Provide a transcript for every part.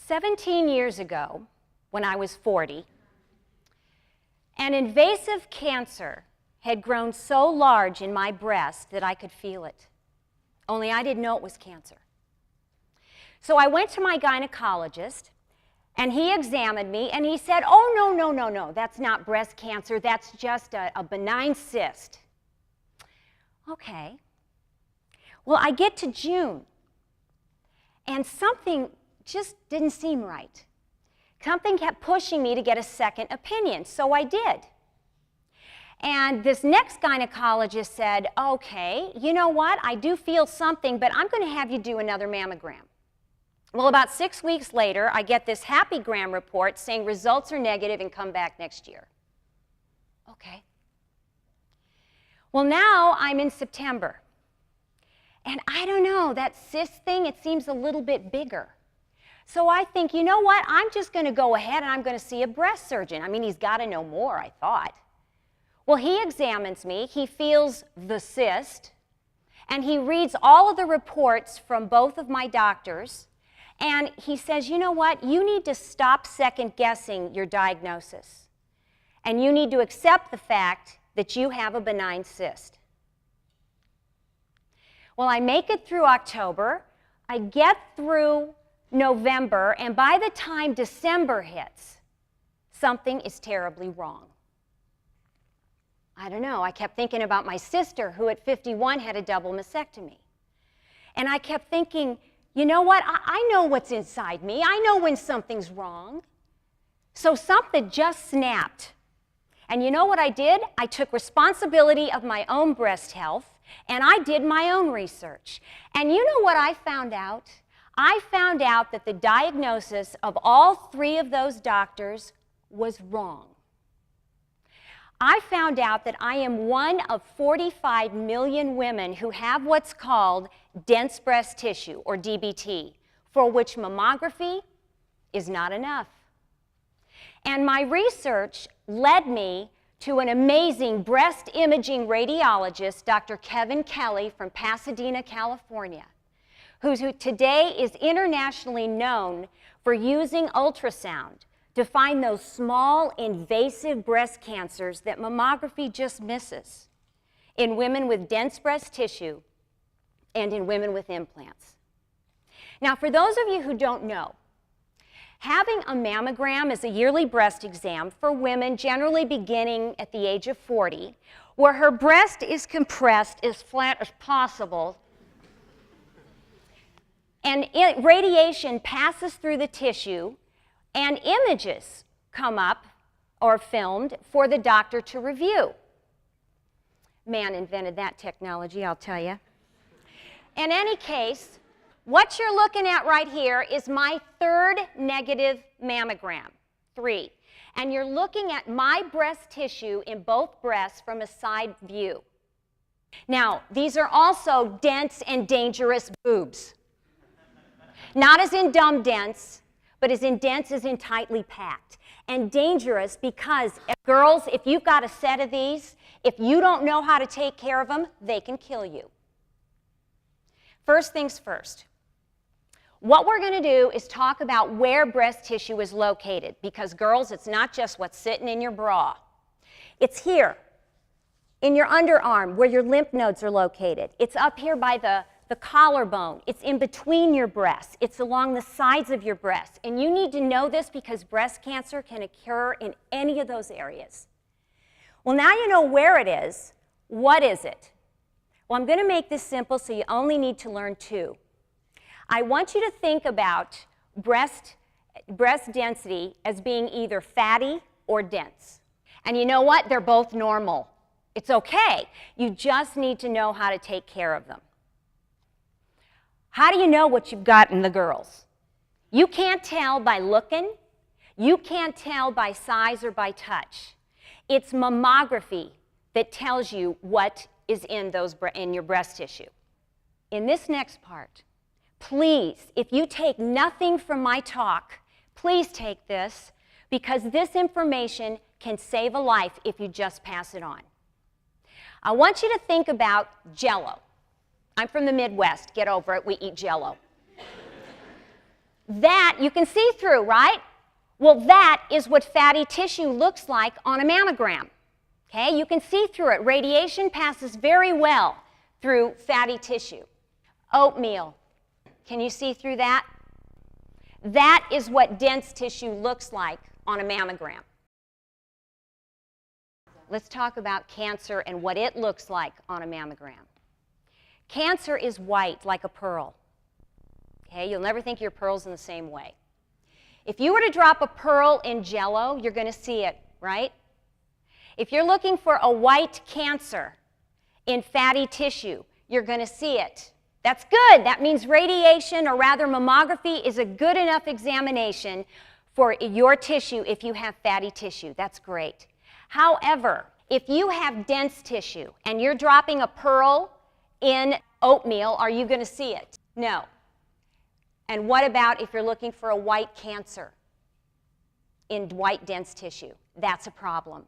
17 years ago, when I was 40, an invasive cancer had grown so large in my breast that I could feel it. Only I didn't know it was cancer. So I went to my gynecologist, and he examined me, and he said, "Oh, no, that's not breast cancer, that's just a benign cyst." Okay. Well, I get to June, and something just didn't seem right. Something kept pushing me to get a second opinion, so I did. And this next gynecologist said, "Okay, you know what, I do feel something, but I'm going to have you do another mammogram." Well, about 6 weeks later, I get this happy-gram report saying results are negative and come back next year. Okay. Well, now I'm in September. And I don't know, that cyst thing, it seems a little bit bigger. So I think, you know what, I'm just going to go ahead and I'm going to see a breast surgeon. I mean, he's got to know more, I thought. Well, he examines me, he feels the cyst, and he reads all of the reports from both of my doctors, and he says, "You know what, you need to stop second-guessing your diagnosis, and you need to accept the fact that you have a benign cyst." Well, I make it through October, I get through November, and by the time December hits, something is terribly wrong. I don't know, I kept thinking about my sister who at 51 had a double mastectomy. And I kept thinking, you know what, I know what's inside me, I know when something's wrong. So something just snapped. And you know what I did? I took responsibility of my own breast health, and I did my own research. And you know what I found out? I found out that the diagnosis of all three of those doctors was wrong. I found out that I am one of 45 million women who have what's called dense breast tissue, or DBT, for which mammography is not enough. And my research led me to an amazing breast imaging radiologist, Dr. Kevin Kelly from Pasadena, California, who today is internationally known for using ultrasound to find those small invasive breast cancers that mammography just misses in women with dense breast tissue and in women with implants. Now, for those of you who don't know, having a mammogram is a yearly breast exam for women generally beginning at the age of 40, where her breast is compressed as flat as possible, and radiation passes through the tissue, and images come up or filmed for the doctor to review. Man invented that technology, I'll tell you. In any case, what you're looking at right here is my third negative mammogram, 3. And you're looking at my breast tissue in both breasts from a side view. Now, these are also dense and dangerous boobs. Not as in dumb dense, but as in dense as in tightly packed. And dangerous because, girls, if you've got a set of these, if you don't know how to take care of them, they can kill you. First things first. What we're going to do is talk about where breast tissue is located, because girls, it's not just what's sitting in your bra. It's here, in your underarm, where your lymph nodes are located. It's up here by the collarbone. It's in between your breasts. It's along the sides of your breasts. And you need to know this because breast cancer can occur in any of those areas. Well, now you know where it is. What is it? Well, I'm going to make this simple, so you only need to learn 2. I want you to think about breast density as being either fatty or dense. And you know what? They're both normal. It's okay. You just need to know how to take care of them. How do you know what you've got in the girls? You can't tell by looking. You can't tell by size or by touch. It's mammography that tells you what is in your breast tissue. In this next part, please, if you take nothing from my talk, please take this, because this information can save a life if you just pass it on. I want you to think about Jell-O. I'm from the Midwest. Get over it. We eat Jell-O. That you can see through, right? Well, that is what fatty tissue looks like on a mammogram. Okay, you can see through it. Radiation passes very well through fatty tissue. Oatmeal, can you see through that? That is what dense tissue looks like on a mammogram. Let's talk about cancer and what it looks like on a mammogram. Cancer is white like a pearl. Okay, you'll never think your pearl's in the same way. If you were to drop a pearl in Jell-O, you're going to see it, right? If you're looking for a white cancer in fatty tissue, you're going to see it. That's good. That means radiation, or rather mammography, is a good enough examination for your tissue if you have fatty tissue. That's great. However, if you have dense tissue and you're dropping a pearl in oatmeal, are you going to see it? No. And what about if you're looking for a white cancer in white dense tissue? That's a problem.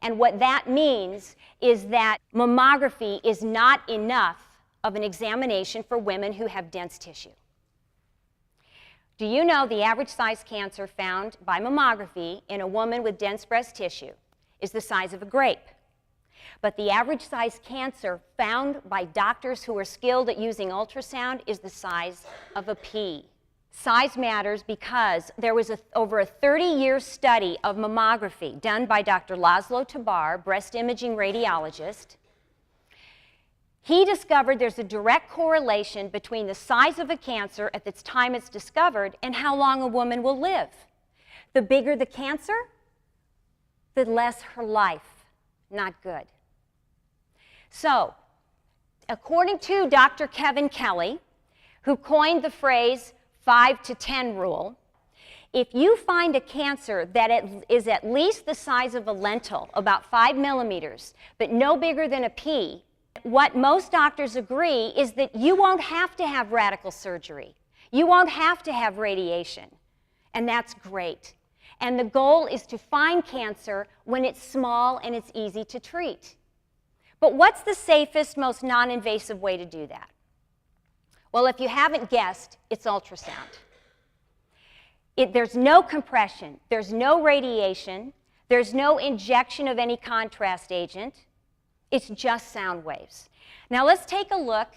And what that means is that mammography is not enough of an examination for women who have dense tissue. Do you know the average size cancer found by mammography in a woman with dense breast tissue is the size of a grape? But the average size cancer found by doctors who are skilled at using ultrasound is the size of a pea. Size matters because there was over a 30-year study of mammography done by Dr. Laszlo Tabar, breast imaging radiologist. He discovered there's a direct correlation between the size of a cancer at the time it's discovered and how long a woman will live. The bigger the cancer, the less her life. Not good. So, according to Dr. Kevin Kelly, who coined the phrase 5 to 10 rule, if you find a cancer that is at least the size of a lentil, about 5 millimeters, but no bigger than a pea, what most doctors agree is that you won't have to have radical surgery. You won't have to have radiation. And that's great. And the goal is to find cancer when it's small and it's easy to treat. But what's the safest, most non-invasive way to do that? Well, if you haven't guessed, it's ultrasound. There's no compression, there's no radiation, there's no injection of any contrast agent. It's just sound waves. Now let's take a look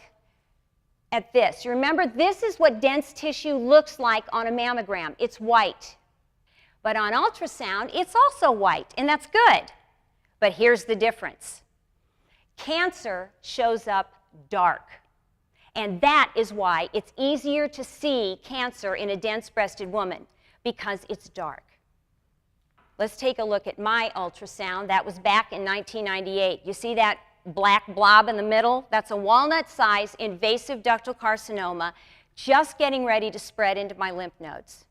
at this. You remember, this is what dense tissue looks like on a mammogram. It's white. But on ultrasound, it's also white, and that's good. But here's the difference. Cancer shows up dark. And that is why it's easier to see cancer in a dense-breasted woman, because it's dark. Let's take a look at my ultrasound. That was back in 1998. You see that black blob in the middle? That's a walnut-sized invasive ductal carcinoma just getting ready to spread into my lymph nodes.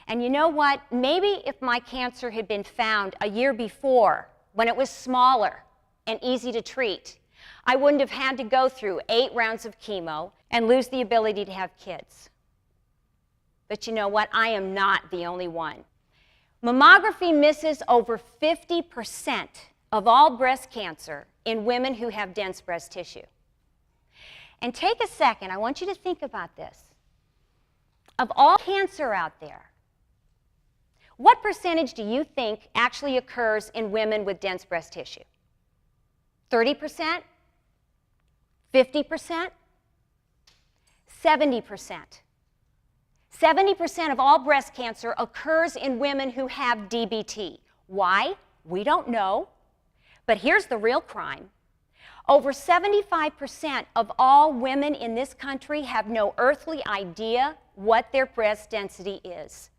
And you know what? Maybe if my cancer had been found a year before, when it was smaller and easy to treat, I wouldn't have had to go through 8 rounds of chemo and lose the ability to have kids. But you know what? I am not the only one. Mammography misses over 50% of all breast cancer in women who have dense breast tissue. And take a second, I want you to think about this. Of all cancer out there, what percentage do you think actually occurs in women with dense breast tissue? 30%? 50%? 70%. 70% of all breast cancer occurs in women who have DBT. Why? We don't know. But here's the real crime. Over 75% of all women in this country have no earthly idea what their breast density is.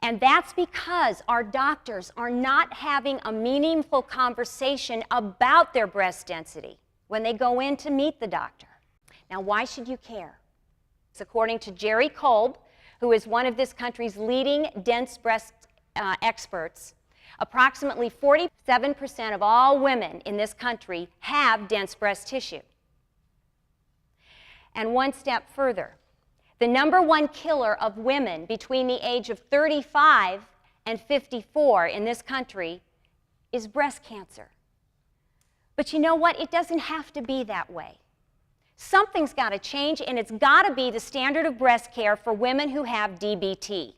And that's because our doctors are not having a meaningful conversation about their breast density when they go in to meet the doctor. Now, why should you care? According to Jerry Kolb, who is one of this country's leading dense breast experts, approximately 47% of all women in this country have dense breast tissue. And one step further, the #1 killer of women between the age of 35 and 54 in this country is breast cancer. But you know what? It doesn't have to be that way. Something's got to change, and it's got to be the standard of breast care for women who have DBT.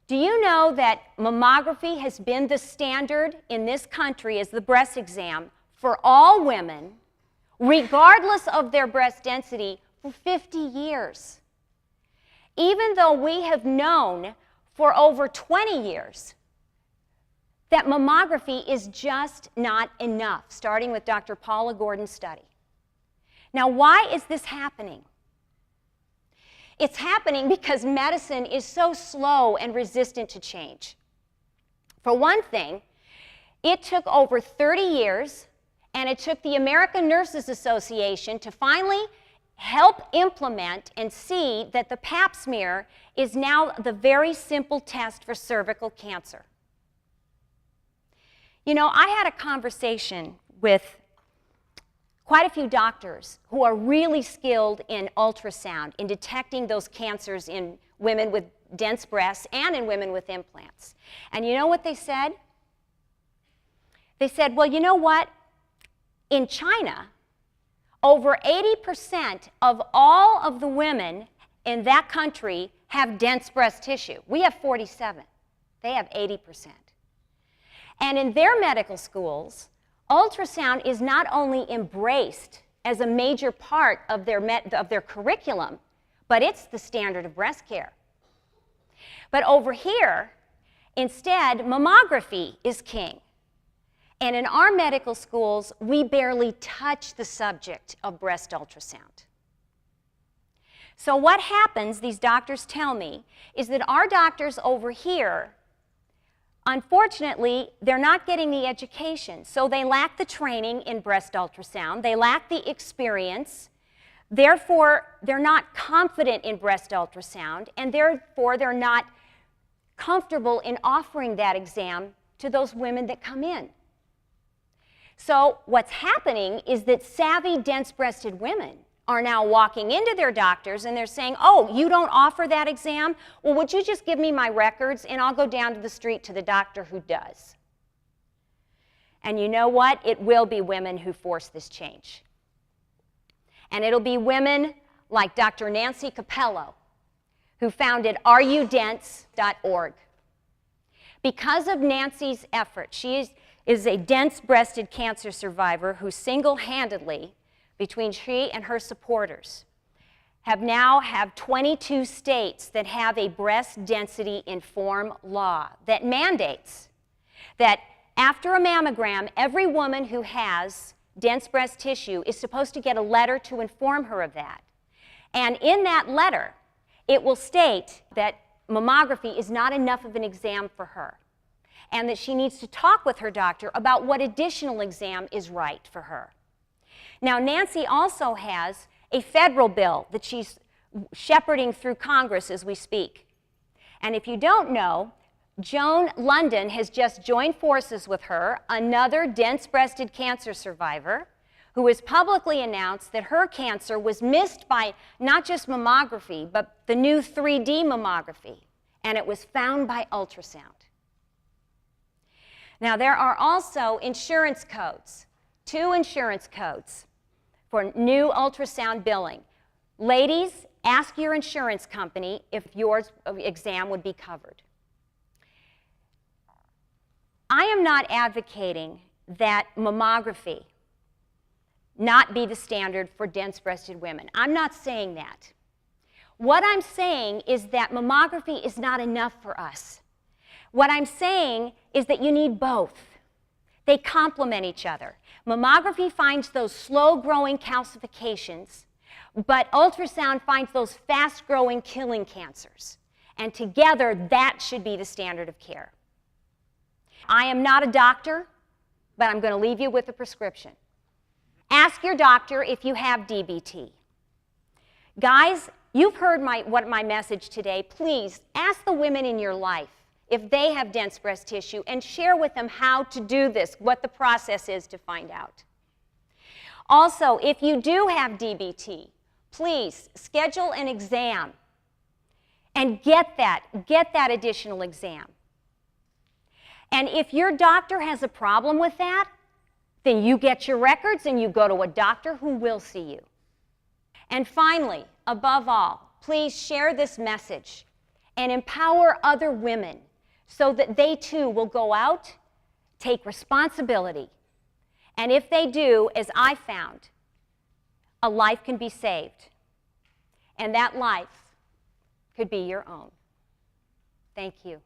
Do you know that mammography has been the standard in this country as the breast exam for all women, regardless of their breast density, for 50 years? Even though we have known for over 20 years that mammography is just not enough, starting with Dr. Paula Gordon's study. Now, why is this happening? It's happening because medicine is so slow and resistant to change. For one thing, it took over 30 years, and it took the American Nurses Association to finally help implement and see that the Pap smear is now the very simple test for cervical cancer. You know, I had a conversation with quite a few doctors who are really skilled in ultrasound, in detecting those cancers in women with dense breasts and in women with implants. And you know what they said? They said, well, you know what? In China, over 80% of all of the women in that country have dense breast tissue. We have 47. They have 80%. And in their medical schools, ultrasound is not only embraced as a major part of their curriculum, but it's the standard of breast care. But over here, instead, mammography is king. And in our medical schools, we barely touch the subject of breast ultrasound. So what happens, these doctors tell me, is that our doctors over here, unfortunately, they're not getting the education. So they lack the training in breast ultrasound. They lack the experience. Therefore, they're not confident in breast ultrasound, and therefore they're not comfortable in offering that exam to those women that come in. So what's happening is that savvy, dense-breasted women are now walking into their doctors and they're saying, oh, you don't offer that exam? Well, would you just give me my records and I'll go down to the street to the doctor who does? And you know what? It will be women who force this change. And it'll be women like Dr. Nancy Capello, who founded areyoudence.org. Because of Nancy's effort, she is a dense-breasted cancer survivor who single-handedly, between she and her supporters, have 22 states that have a breast density inform law that mandates that after a mammogram, every woman who has dense breast tissue is supposed to get a letter to inform her of that. And in that letter, it will state that mammography is not enough of an exam for her, and that she needs to talk with her doctor about what additional exam is right for her. Now, Nancy also has a federal bill that she's shepherding through Congress as we speak. And if you don't know, Joan London has just joined forces with her, another dense-breasted cancer survivor, who has publicly announced that her cancer was missed by not just mammography, but the new 3D mammography, and it was found by ultrasound. Now, there are also insurance codes, 2 insurance codes for new ultrasound billing. Ladies, ask your insurance company if your exam would be covered. I am not advocating that mammography not be the standard for dense-breasted women. I'm not saying that. What I'm saying is that mammography is not enough for us. What I'm saying is that you need both. They complement each other. Mammography finds those slow-growing calcifications, but ultrasound finds those fast-growing killing cancers. And together, that should be the standard of care. I am not a doctor, but I'm going to leave you with a prescription. Ask your doctor if you have DBT. Guys, you've heard my message today. Please ask the women in your life if they have dense breast tissue and share with them how to do this, what the process is to find out. Also, if you do have DBT, please schedule an exam and get that additional exam. And if your doctor has a problem with that, then you get your records and you go to a doctor who will see you. And finally, above all, please share this message and empower other women so that they too will go out, take responsibility, and if they do, as I found, a life can be saved. And that life could be your own. Thank you.